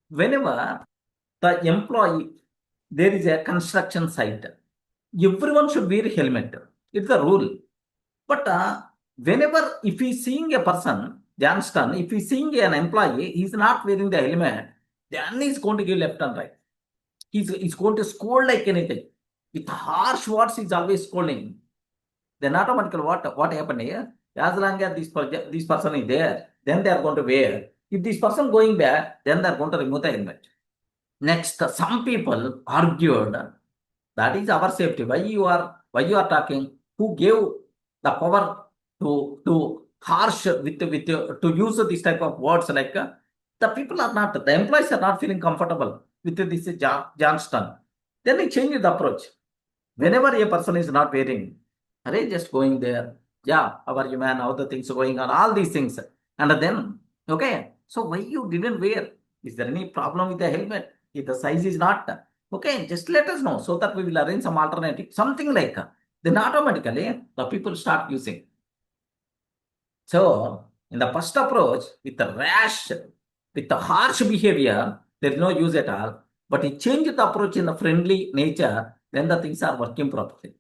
whenever the employee, there is a construction site, everyone should wear a helmet. It's a rule. But whenever, if he's seeing a person, Johnston, if he's seeing an employee, he's not wearing the helmet, then he's going to give left and right. He's going to scold like anything. With harsh words, he's always scolding. Then automatically what happened here? As long as this person is there, then they are going to wear. If this person going back, then they are going to remove the helmet. Next, some people argued that is our safety. Why you are talking? Who gave the power to harsh with to use this type of words like the people are not, the employees are not feeling comfortable with this Johnston. Then he changed the approach. Whenever a person is not wearing, are just going there. Yeah, how are you, man? How the things are going on? All these things. And then, okay, so why you didn't wear? Is there any problem with the helmet? If the size is not, okay, just let us know so that we will arrange some alternative. Something like then automatically the people start using. So, in the first approach, with the rash, with the harsh behavior, there is no use at all. But he changed the approach in the friendly nature, then the things are working properly.